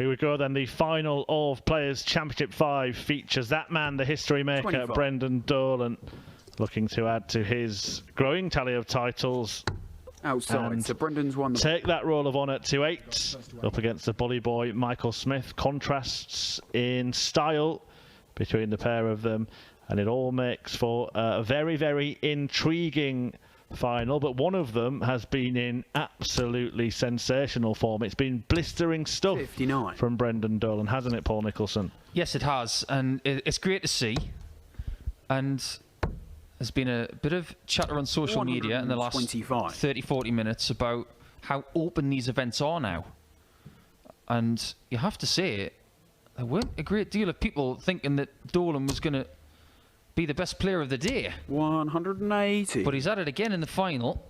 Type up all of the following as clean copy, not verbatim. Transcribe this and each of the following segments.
Here we go then. The final of Players Championship 5 features that man, the history maker, 25. Brendan Dolan, looking to add to his growing tally of titles. Outside, so Brendan's won the... Take that roll of honour to 8, up against the bully boy Michael Smith. Contrasts in style between the pair of them, and it all makes for a very, very intriguing final, but one of them has been in absolutely sensational form. It's been blistering stuff 59. from Brendan Dolan, hasn't it, Paul Nicholson? Yes, it has, and it's great to see. And there's been a bit of chatter on social media in the last 30-40 minutes about how open these events are now. And you have to say, there weren't a great deal of people thinking that Dolan was going to be the best player of the day. 180. But he's at it again in the final,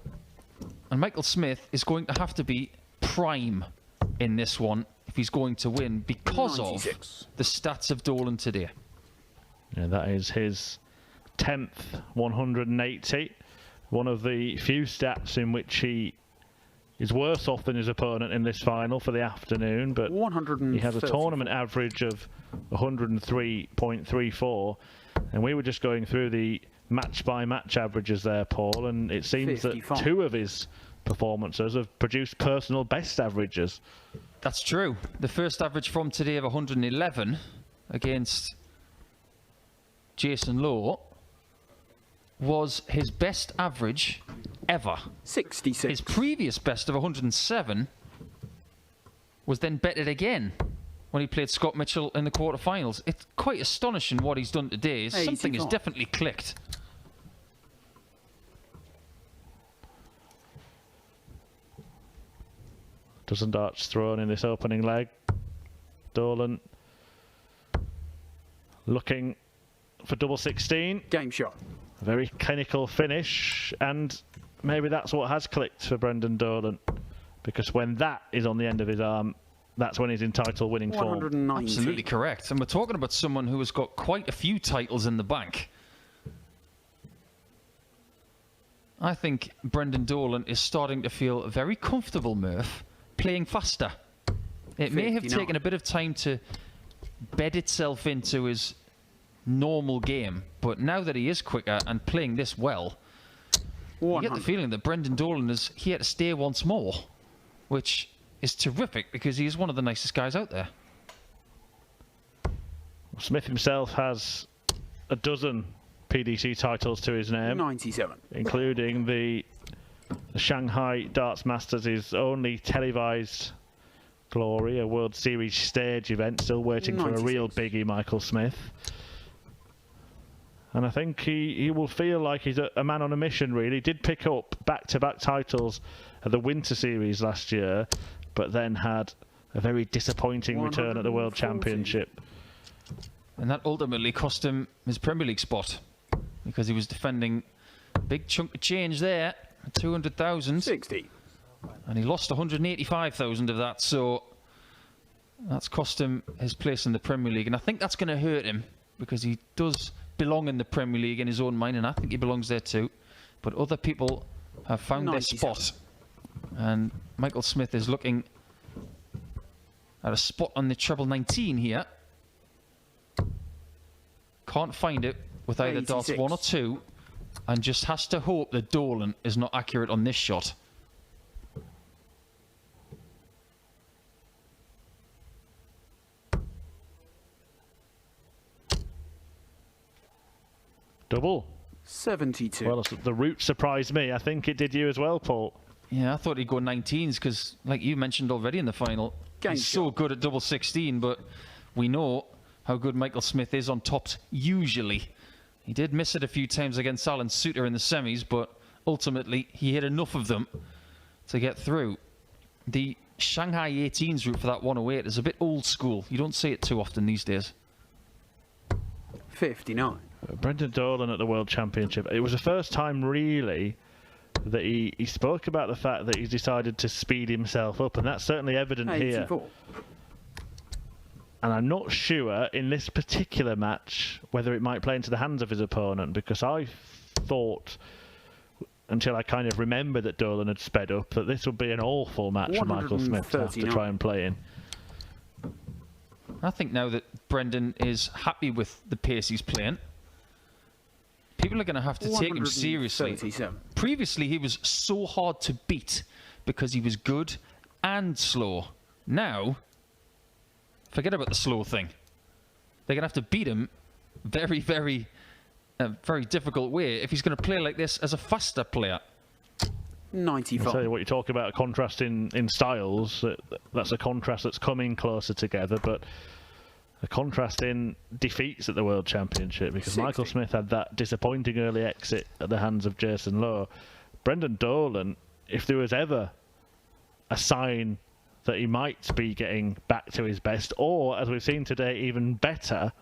and Michael Smith is going to have to be prime in this one if he's going to win because 96. of the stats of Dolan today. Yeah, that is his 10th 180. One of the few stats in which he is worse off than his opponent in this final for the afternoon, but he has a tournament average of 103.34. And we were just going through the match-by-match averages there, Paul, and it seems 55. that 2 of his performances have produced personal best averages. That's true. The first average from today of 111 against Jason Lowe was his best average ever. 66. His previous best of 107 was then betted again when he played Scott Mitchell in the quarterfinals. It's quite astonishing what he's done today. Something has definitely clicked. Dozen darts thrown in this opening leg. Dolan looking for double 16. Game shot. A very clinical finish, and maybe that's what has clicked for Brendan Dolan, because when that is on the end of his arm, that's when he's in title winning form. 190. Absolutely correct. And we're talking about someone who has got quite a few titles in the bank. I think Brendan Dolan is starting to feel very comfortable, Murph, playing faster. It may have taken a bit of time to bed itself into his normal game, but now that he is quicker and playing this well, you get the feeling that Brendan Dolan is here to stay once more, which is terrific because he is one of the nicest guys out there. Smith himself has a dozen PDC titles to his name, 97, including the Shanghai Darts Masters, his only televised glory, a World Series stage event, still waiting 96. For a real biggie, Michael Smith. And I think he will feel like he's a man on a mission, really. He did pick up back-to-back titles at the Winter Series last year, but then had a very disappointing return at the World Championship. And that ultimately cost him his Premier League spot, because he was defending a big chunk of change there, 200,000. 60. And he lost 185,000 of that, so that's cost him his place in the Premier League. And I think that's going to hurt him, because he does belong in the Premier League in his own mind, and I think he belongs there too. But other people have found 97. Their spot. And Michael Smith is looking at a spot on the treble 19 here. Can't find it with either 86. darts 1 or 2, and just has to hope that Dolan is not accurate on this shot. Double. 72. Well, the route surprised me. I think it did you as well, Paul. Yeah, I thought he'd go 19s because, like you mentioned already in the final, he's so good at double 16, but we know how good Michael Smith is on tops usually. He did miss it a few times against Alan Suter in the semis, but ultimately he hit enough of them to get through. The Shanghai 18s route for that 108 is a bit old school. You don't see it too often these days. 59. Brendan Dolan at the World Championship. It was the first time, really, that he spoke about the fact that he's decided to speed himself up, and that's certainly evident 84. Here. And I'm not sure in this particular match whether it might play into the hands of his opponent, because I thought, until I kind of remembered that Dolan had sped up, that this would be an awful match for Michael Smith to have to try and play in. I think now that Brendan is happy with the pace he's playing, people are going to have to take him seriously. Previously, he was so hard to beat because he was good and slow. Now, forget about the slow thing. They're going to have to beat him very, very difficult way if he's going to play like this as a faster player. 95. I'll tell you what, you talk about a contrast in styles. That's a contrast that's coming closer together, but a contrast in defeats at the World Championship, because 60. Michael Smith had that disappointing early exit at the hands of Jason Lowe. Brendan Dolan, if there was ever a sign that he might be getting back to his best, or, as we've seen today, even better,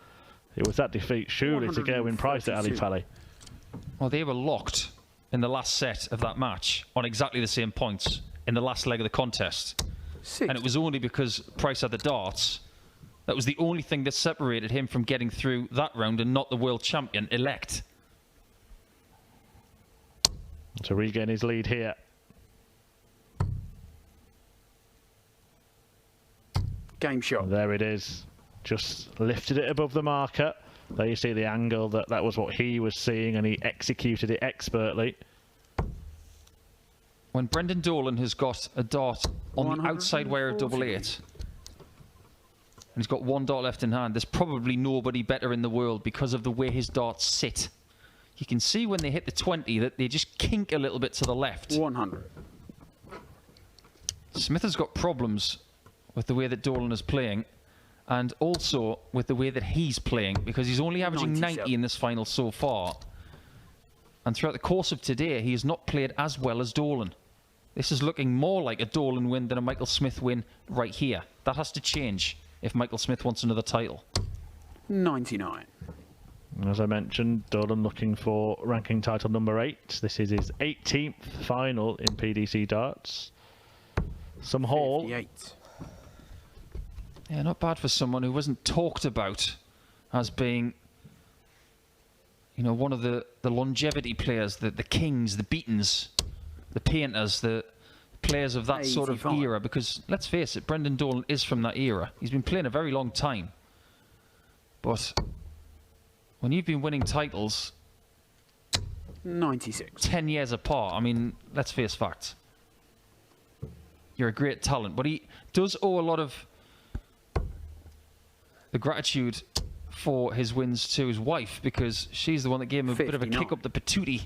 it was that defeat surely to Gerwyn Price at Ali Pali. Well, they were locked in the last set of that match on exactly the same points in the last leg of the contest. 60. And it was only because Price had the darts. That was the only thing that separated him from getting through that round and not the world champion elect. To regain his lead here. Game shot. And there it is. Just lifted it above the marker. There you see the angle, that was what he was seeing, and he executed it expertly. When Brendan Dolan has got a dart on the outside wire of double 8, and he's got one dart left in hand, there's probably nobody better in the world because of the way his darts sit. You can see when they hit the 20 that they just kink a little bit to the left. 100. Smith has got problems with the way that Dolan is playing, and also with the way that he's playing, because he's only averaging 90 in this final so far. And throughout the course of today, he has not played as well as Dolan. This is looking more like a Dolan win than a Michael Smith win right here. That has to change if Michael Smith wants another title. 99. As I mentioned, Dolan looking for ranking title number 8. This is his 18th final in PDC darts. Some haul. 58. Yeah, not bad for someone who wasn't talked about as being, you know, one of the longevity players, the kings, the beatons, the painters, the players of that sort of era. Because, let's face it, Brendan Dolan is from that era. He's been playing a very long time. But when you've been winning titles 96. 10 years apart, I mean, let's face facts. You're a great talent. But he does owe a lot of the gratitude for his wins to his wife, because she's the one that gave him a bit of a kick up the patootie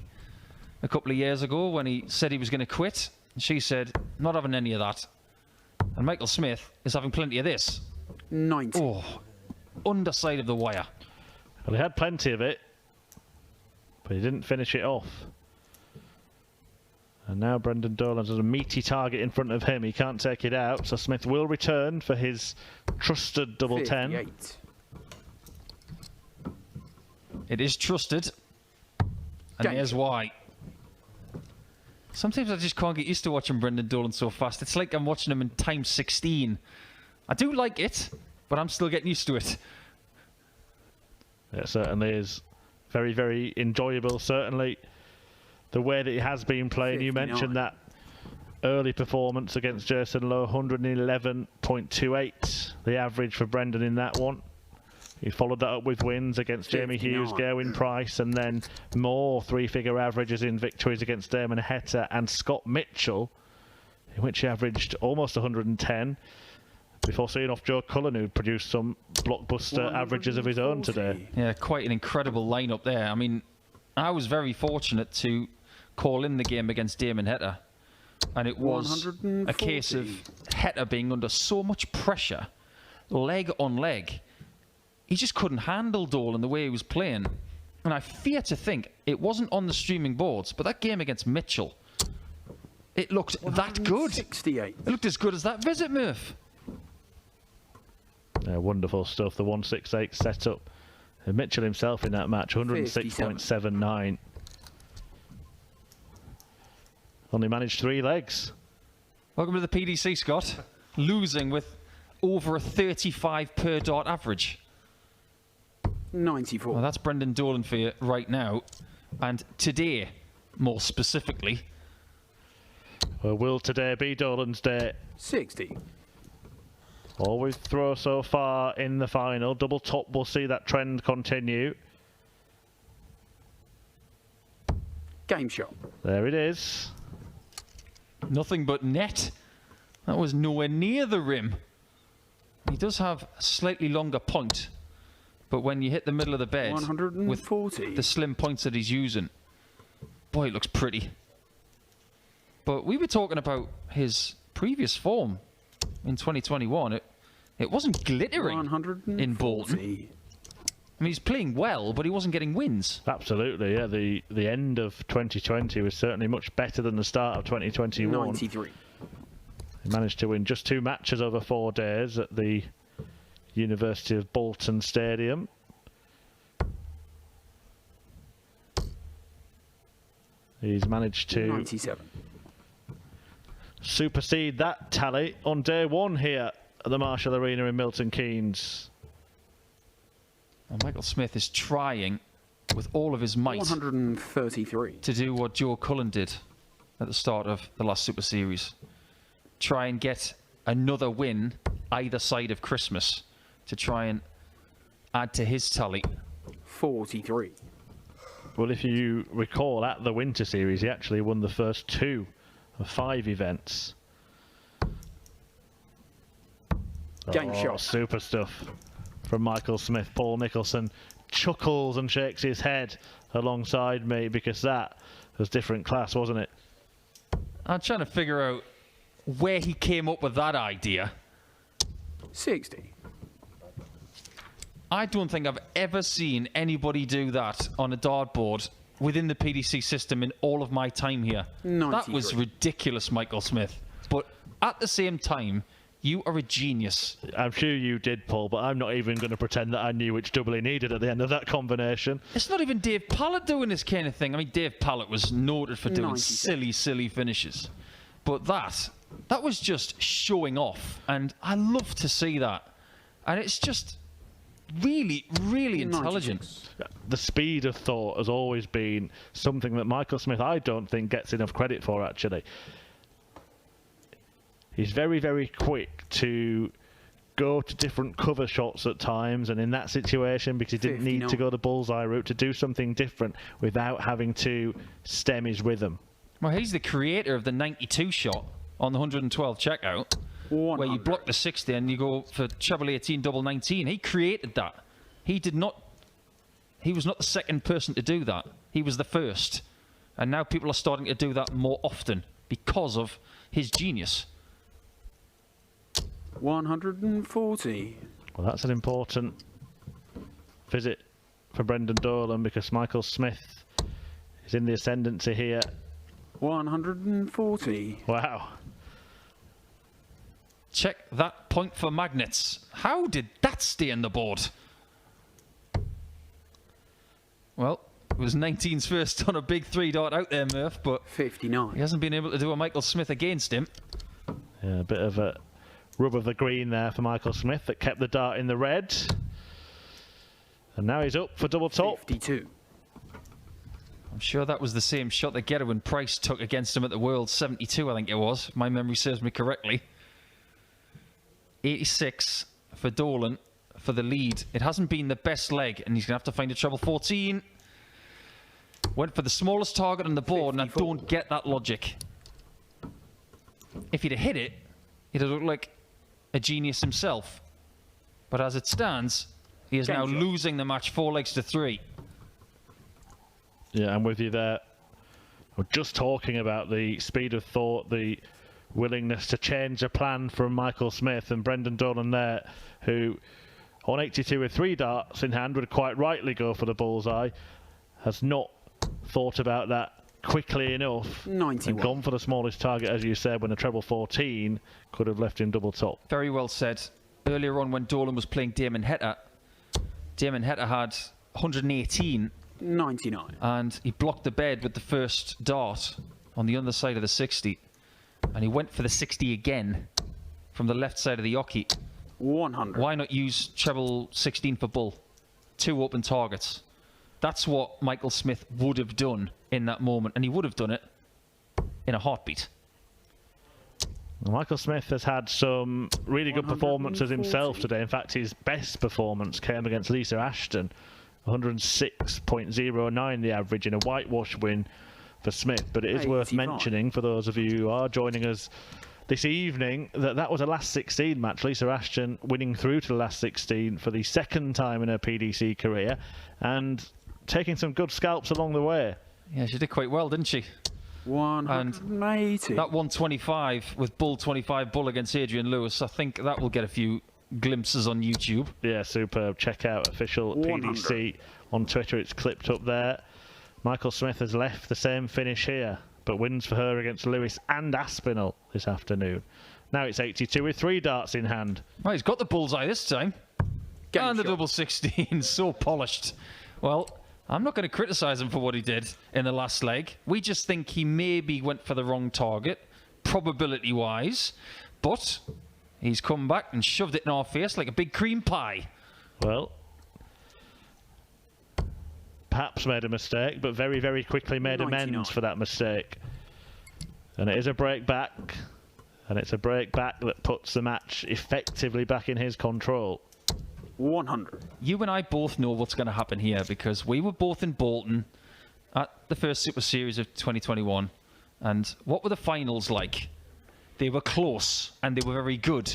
a couple of years ago when he said he was going to quit. And she said, not having any of that. And Michael Smith is having plenty of this. 90. Oh, underside of the wire. Well, he had plenty of it, but he didn't finish it off. And now Brendan Dolan has a meaty target in front of him. He can't take it out, so Smith will return for his trusted double 10. It is trusted. And here's why. Sometimes I just can't get used to watching Brendan Dolan so fast. It's like I'm watching him in times 16. I do like it, but I'm still getting used to it. It certainly is. Very, very enjoyable, certainly. The way that he has been playing, 59. You mentioned that early performance against Jason Lowe, 111.28, the average for Brendan in that one. He followed that up with wins against 59. Jamie Hughes, Gerwyn Price, and then more three-figure averages in victories against Damon Heta and Scott Mitchell, in which he averaged almost 110, before seeing off Joe Cullen, who produced some blockbuster averages of his own today. Yeah, quite an incredible lineup there. I mean, I was very fortunate to call in the game against Damon Heta, and it was a case of Heta being under so much pressure, leg on leg. He just couldn't handle Dolan the way he was playing. And I fear to think it wasn't on the streaming boards, but that game against Mitchell, it looked that good. 68. It looked as good as that visit, Murph. Yeah, wonderful stuff, the 168 setup. And Mitchell himself in that match, 106.79. Only managed 3 legs. Welcome to the PDC, Scott. Losing with over a 35 per dart average. 94. Well, that's Brendan Dolan for you right now. And today, more specifically. Well, will today be Dolan's day? 60. Always throw so far in the final. Double top will see that trend continue. Game shot. There it is. Nothing but net. That was nowhere near the rim. He does have a slightly longer point, but when you hit the middle of the bed 140. with the slim points that he's using, boy, it looks pretty. But we were talking about his previous form in 2021. It wasn't glittering in Bolton. I mean, he's playing well, but he wasn't getting wins. Absolutely, yeah. The end of 2020 was certainly much better than the start of 2021. 93. He managed to win just 2 matches over 4 days at the University of Bolton Stadium. He's managed to 97. supersede that tally on day 1 here at the Marshall Arena in Milton Keynes. Well, Michael Smith is trying with all of his might 133. to do what Joe Cullen did at the start of the last Super Series. Try and get another win either side of Christmas to try and add to his tally. 43. Well, if you recall, at the Winter Series, he actually won the first 2 of 5 events. Game shot. Super stuff from Michael Smith. Paul Nicholson chuckles and shakes his head alongside me because that was different class, wasn't it? I'm trying to figure out where he came up with that idea. 60. I don't think I've ever seen anybody do that on a dartboard within the PDC system in all of my time here. 93. That was ridiculous, Michael Smith. But at the same time, you are a genius. I'm sure you did, Paul, but I'm not even going to pretend that I knew which double he needed at the end of that combination. It's not even Dave Pallett doing this kind of thing. I mean, Dave Pallett was noted for doing 97. silly finishes. But that was just showing off. And I love to see that. And it's just really intelligent. 96. The speed of thought has always been something that Michael Smith, I don't think, gets enough credit for, actually. He's very quick to go to different cover shots at times, and in that situation, because he didn't need to go the bullseye route, to do something different without having to stem his rhythm. Well, he's the creator of the 92 shot on the 112 checkout, 100. where you block the 60 and you go for treble 18, double 19. He created that. He was not the second person to do that. He was the first. And now people are starting to do that more often because of his genius. 140. Well, that's an important visit for Brendan Dolan because Michael Smith is in the ascendancy here. 140. Wow. Check that point for magnets. How did that stay on the board? Well, it was 19's first on a big 3 dart out there, Murph, but 59. he hasn't been able to do a Michael Smith against him. Yeah, a bit of a rub of the green there for Michael Smith that kept the dart in the red. And now he's up for double top. 52. I'm sure that was the same shot that Gerwin Price took against him at the World 72, I think it was, if my memory serves me correctly. 86 for Dolan for the lead. It hasn't been the best leg, and he's going to have to find a treble 14. Went for the smallest target on the board, 54. And I don't get that logic. If he'd have hit it, he'd have looked like a genius himself. But as it stands, he is now losing the match 4 legs to 3. Yeah, I'm with you there. We're just talking about the speed of thought, the willingness to change a plan from Michael Smith, and Brendan Dolan there, who on 82 with 3 darts in hand would quite rightly go for the bullseye, has not thought about that quickly enough 91. and gone for the smallest target, as you said, when a treble 14 could have left him double top. Very well said. Earlier on when Dolan was playing Damon Heta had 118 99. and he blocked the bed with the first dart on the underside of the 60, and he went for the 60 again from the left side of the Yoki. 100. Why not use treble 16 for bull? 2 open targets. That's what Michael Smith would have done in that moment, and he would have done it in a heartbeat. Michael Smith has had some really good performances himself today. In fact, his best performance came against Lisa Ashton. 106.09 the average in a whitewash win for Smith. But it is worth mentioning for those of you who are joining us this evening that was a last 16 match. Lisa Ashton winning through to the last 16 for the second time in her PDC career and taking some good scalps along the way. Yeah, she did quite well, didn't she? 180. And that 125 with Bull 25 Bull against Adrian Lewis, I think that will get a few glimpses on YouTube. Yeah, superb. Check out official 100. PDC on Twitter. It's clipped up there. Michael Smith has left the same finish here, but wins for her against Lewis and Aspinall this afternoon. Now it's 82 with 3 darts in hand. Right, he's got the bullseye this time. And the double 16, so polished. Well, I'm not going to criticise him for what he did in the last leg. We just think he maybe went for the wrong target, probability-wise. But he's come back and shoved it in our face like a big cream pie. Well, perhaps made a mistake, but very, very quickly made 99. Amends for that mistake. And it is a break back. And it's a break back that puts the match effectively back in his control. 100. You and I both know what's going to happen here because we were both in Bolton at the first Super Series of 2021. And what were the finals like? They were close and they were very good.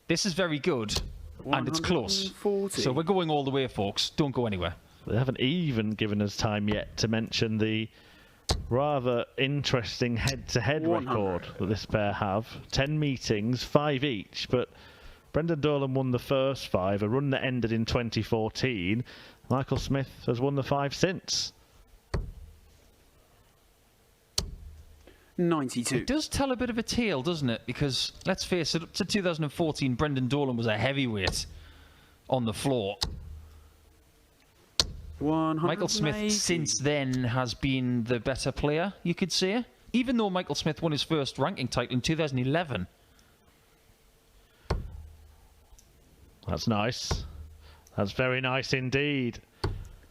This is very good and it's close. So we're going all the way, folks. Don't go anywhere. They haven't even given us time yet to mention the rather interesting head-to-head record that this pair have. 10 meetings, 5 each, but Brendan Dolan won the first 5, a run that ended in 2014. Michael Smith has won the 5 since. 92. It does tell a bit of a tale, doesn't it? Because, let's face it, up to 2014, Brendan Dolan was a heavyweight on the floor. 180. Michael Smith, since then, has been the better player, you could say. Even though Michael Smith won his first ranking title in 2011. That's nice. That's very nice indeed.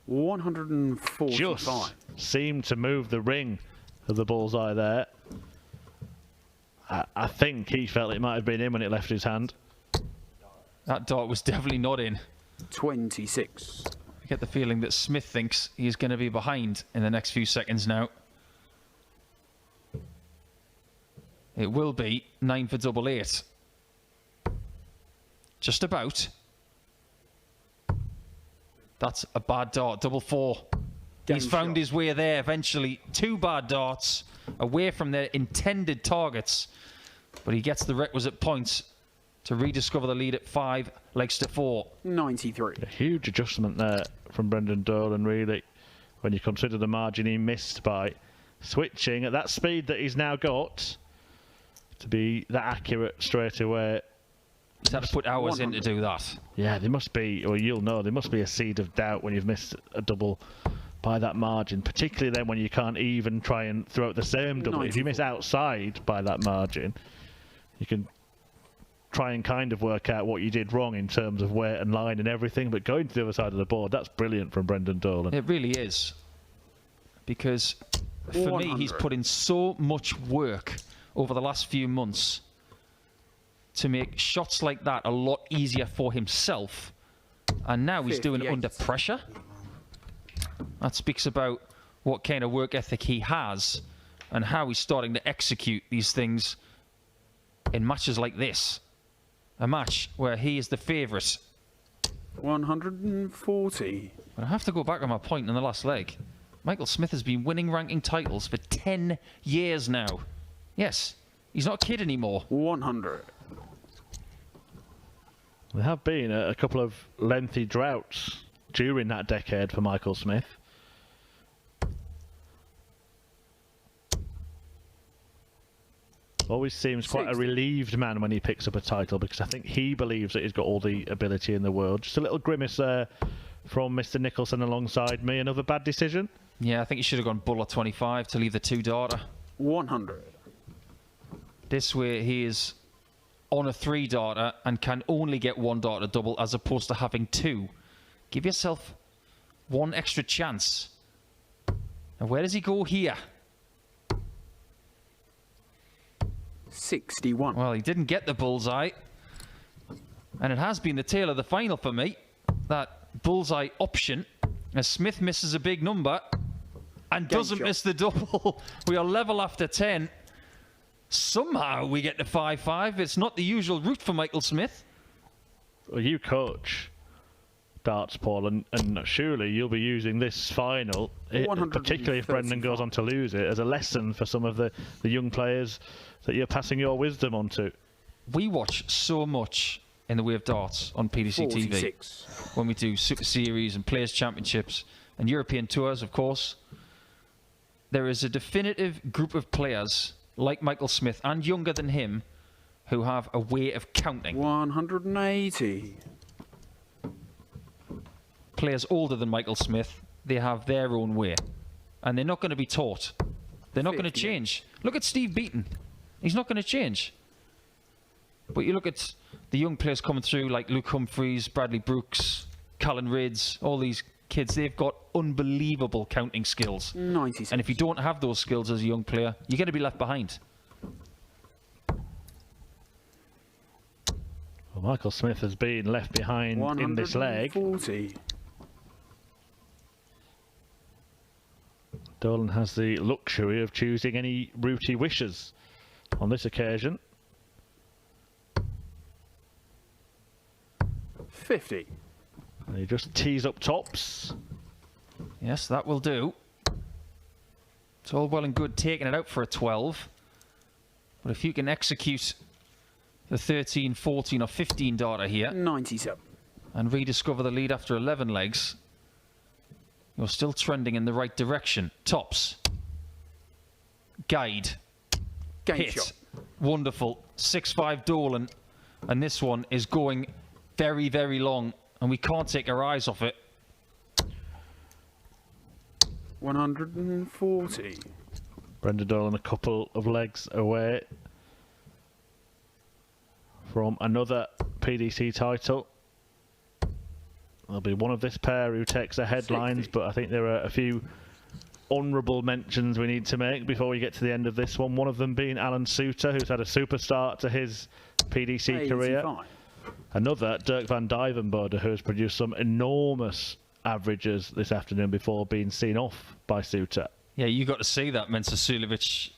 145. Just seemed to move the ring of the bullseye there. I think he felt it might have been in when it left his hand. That dart was definitely not in. 26. I get the feeling that Smith thinks he's going to be behind in the next few seconds now. It will be 9 for double 8. Just about. That's a bad dart. Double 4. He's found his way there eventually. 2 bad darts away from their intended targets. But he gets the requisite points to rediscover the lead at 5 legs to 4. 93. A huge adjustment there from Brendan Dolan, really, when you consider the margin he missed by switching at that speed that he's now got to be that accurate straight away. He's had to put hours in to do that. Yeah, there must be, or you'll know, there must be a seed of doubt when you've missed a double by that margin, particularly then when you can't even try and throw out the same double. 94. If you miss outside by that margin, you can try and kind of work out what you did wrong in terms of weight and line and everything, but going to the other side of the board, that's brilliant from Brendan Dolan. It really is. Because for me, he's put in so much work over the last few months to make shots like that a lot easier for himself. And now he's doing it under pressure. That speaks about what kind of work ethic he has and how he's starting to execute these things in matches like this. A match where he is the favourite. 140. But I have to go back on my point in the last leg. Michael Smith has been winning ranking titles for 10 years now. Yes, he's not a kid anymore. 100. There have been a couple of lengthy droughts during that decade for Michael Smith. Always seems quite 60. A relieved man when he picks up a title, because I think he believes that he's got all the ability in the world. Just a little grimace there from Mr. Nicholson alongside me. Another bad decision? Yeah, I think he should have gone Bull at 25 to leave the 2-darter. 100. This way he is on a 3-darter and can only get 1-darter double as opposed to having 2. Give yourself 1 extra chance. And where does he go here? 61. Well, he didn't get the bullseye. And it has been the tail of the final for me. That bullseye option, as Smith misses a big number and doesn't miss the double. We are level after 10. Somehow we get to 5-5. It's not the usual route for Michael Smith. Well, you coach darts, Paul, and surely you'll be using this final, particularly if Brendan goes on to lose it, as a lesson for some of the young players that you're passing your wisdom on to. We watch so much in the way of darts on PDC 46. TV when we do Super Series and Players' Championships and European Tours, of course. There is a definitive group of players like Michael Smith and younger than him who have a way of counting. 180. Players older than Michael Smith, they have their own way. And they're not going to be taught. They're not going to change. Look at Steve Beaton. He's not going to change. But you look at the young players coming through like Luke Humphreys, Bradley Brooks, Callan Rids, all these kids, they've got unbelievable counting skills. 96. And if you don't have those skills as a young player, you're going to be left behind. Well, Michael Smith has been left behind in this leg. 140. Dolan has the luxury of choosing any route he wishes on this occasion. 50. And he just tees up tops. Yes, that will do. It's all well and good taking it out for a 12. But if you can execute the 13, 14 or 15 darter here 97. and rediscover the lead after 11 legs, you're still trending in the right direction. Tops. Guide. Game Hit. shot. Wonderful. 6-5 Dolan. And this one is going very, very long. And we can't take our eyes off it. 140. Brendan Dolan a couple of legs away from another PDC title. There'll be one of this pair who takes the headlines, 60. but I think there are a few honourable mentions we need to make before we get to the end of this one. One of them being Alan Suter, who's had a super start to his PDC career. 85. Another, Dirk van Dijvenbode, who has produced some enormous averages this afternoon before being seen off by Suter. Yeah, you got to see that Mensa Sulevic,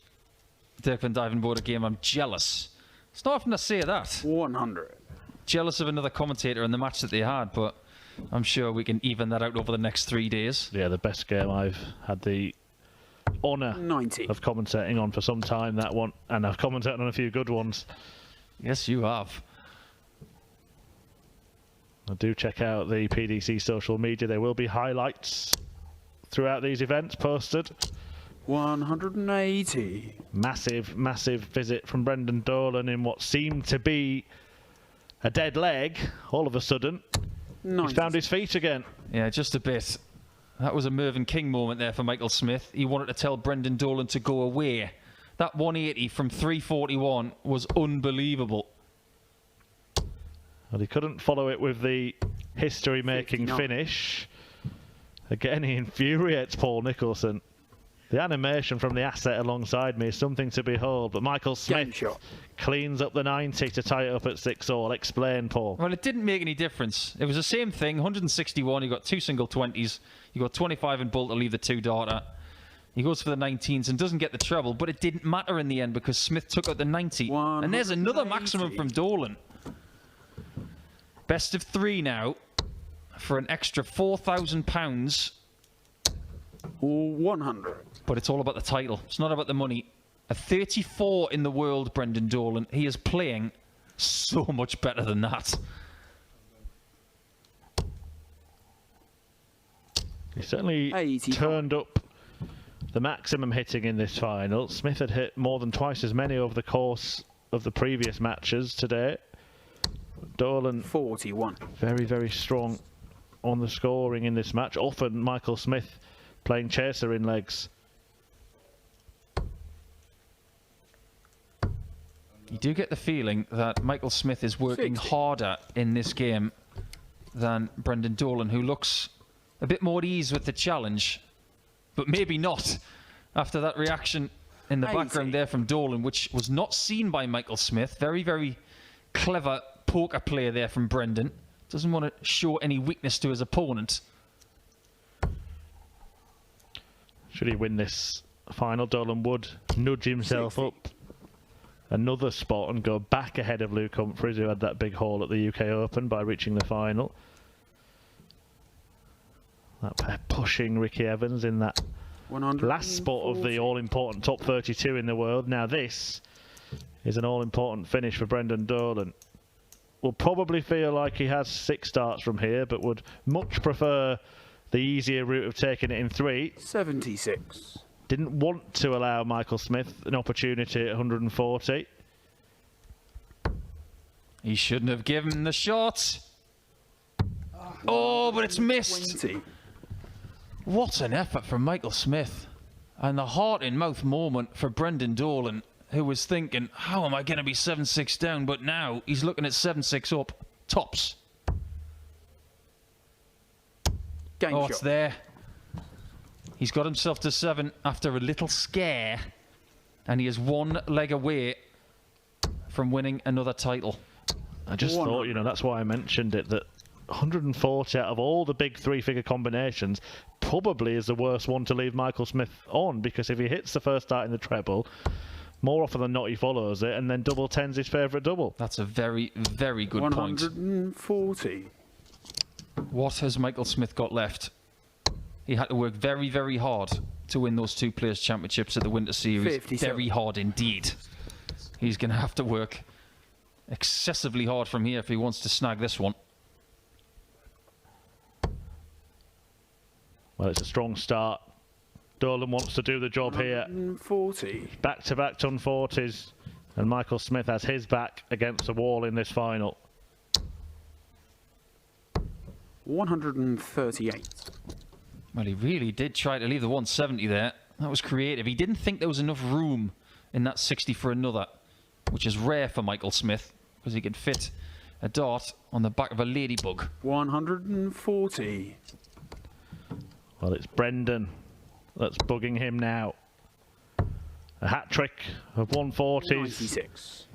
Dirk van Dijvenbode game. I'm jealous. It's not often I say that. 100. Jealous of another commentator in the match that they had, but I'm sure we can even that out over the next 3 days. Yeah, the best game I've had the honour 90. of commentating on for some time, that one. And I've commentated on a few good ones. Yes, you have. Do check out the PDC social media. There will be highlights throughout these events posted. 180. Massive, massive visit from Brendan Dolan in what seemed to be a dead leg. All of a sudden, 90. he's found his feet again. Yeah, just a bit. That was a Mervyn King moment there for Michael Smith. He wanted to tell Brendan Dolan to go away. That 180 from 341 was unbelievable. Well, he couldn't follow it with the history-making 59. finish. Again, he infuriates Paul Nicholson. The animation from the asset alongside me is something to behold, but Michael Smith cleans up the 90 to tie it up at 6-all. Explain, Paul. Well, it didn't make any difference. It was the same thing. 161, you got two single 20s. You got 25 in bull to leave the two darter. He goes for the 19s and doesn't get the treble, but it didn't matter in the end because Smith took out the 90. And there's another maximum from Dolan. Best of 3 now for an extra £4,000. 100. But it's all about the title. It's not about the money. A 34 in the world, Brendan Dolan. He is playing so much better than that. He certainly 85. turned up the maximum hitting in this final. Smith had hit more than twice as many over the course of the previous matches today. Dolan 41. very, very strong on the scoring in this match. Often Michael Smith playing chaser in legs. You do get the feeling that Michael Smith is working 60. harder in this game than Brendan Dolan, who looks a bit more at ease with the challenge, but maybe not after that reaction in the background there from Dolan, which was not seen by Michael Smith. Very, very clever poker player there from Brendan. Doesn't want to show any weakness to his opponent. Should he win this final, Dolan would nudge himself up another spot and go back ahead of Luke Humphries, who had that big haul at the UK Open by reaching the final. That pair pushing Ricky Evans in that last spot of the all-important top 32 in the world. Now this is an all-important finish for Brendan Dolan. Will probably feel like he has 6 starts from here, but would much prefer the easier route of taking it in 3. 76. Didn't want to allow Michael Smith an opportunity at 140. He shouldn't have given the shot. Oh, but it's missed. 20. What an effort from Michael Smith. And the heart-in-mouth moment for Brendan Dolan, who was thinking, how am I going to be 7-6 down? But now he's looking at 7-6 up, tops. Game shot. It's there. He's got himself to 7 after a little scare, and he is 1 leg away from winning another title. I just thought, you know, that's why I mentioned it, that 140 out of all the big 3-figure combinations probably is the worst one to leave Michael Smith on, because if he hits the first start in the treble, more often than not he follows it, and then double 10's his favourite double. That's a very, very good 140. point. What has Michael Smith got left? He had to work very, very hard to win those 2 Players' Championships at the Winter Series. 57. Very hard indeed. He's going to have to work excessively hard from here if he wants to snag this one. Well, it's a strong start. Dolan wants to do the job here. 140. Back-to-back ton 40s, and Michael Smith has his back against the wall in this final. 138. Well, he really did try to leave the 170 there. That was creative. He didn't think there was enough room in that 60 for another, which is rare for Michael Smith, because he can fit a dart on the back of a ladybug. 140. Well, it's Brendan that's bugging him now. A hat-trick of 140s. 96.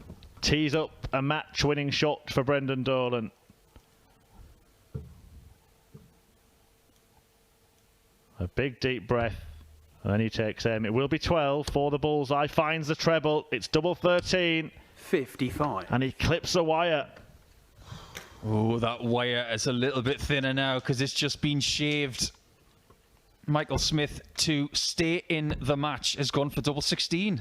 Tees up a match-winning shot for Brendan Dolan. A big deep breath, and then he takes aim. It will be 12 for the bullseye. Finds the treble. It's double 13. 55. And he clips the wire. Oh, that wire is a little bit thinner now because it's just been shaved. Michael Smith, to stay in the match, has gone for double 16.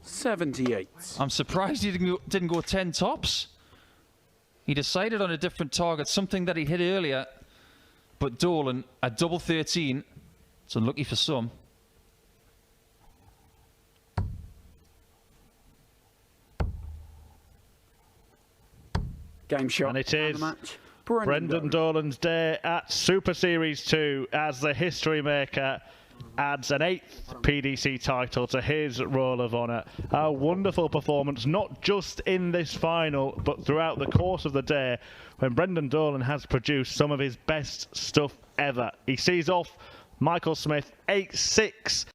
78. I'm surprised he didn't go 10 tops. He decided on a different target, something that he hit earlier. But Dolan at double 13. It's unlucky for some. Game shot. And it is match. Brendan Dolan's day at Super Series 2 as the history maker adds an 8th PDC title to his roll of honour. A wonderful performance, not just in this final, but throughout the course of the day, when Brendan Dolan has produced some of his best stuff ever. He sees off Michael Smith 8-6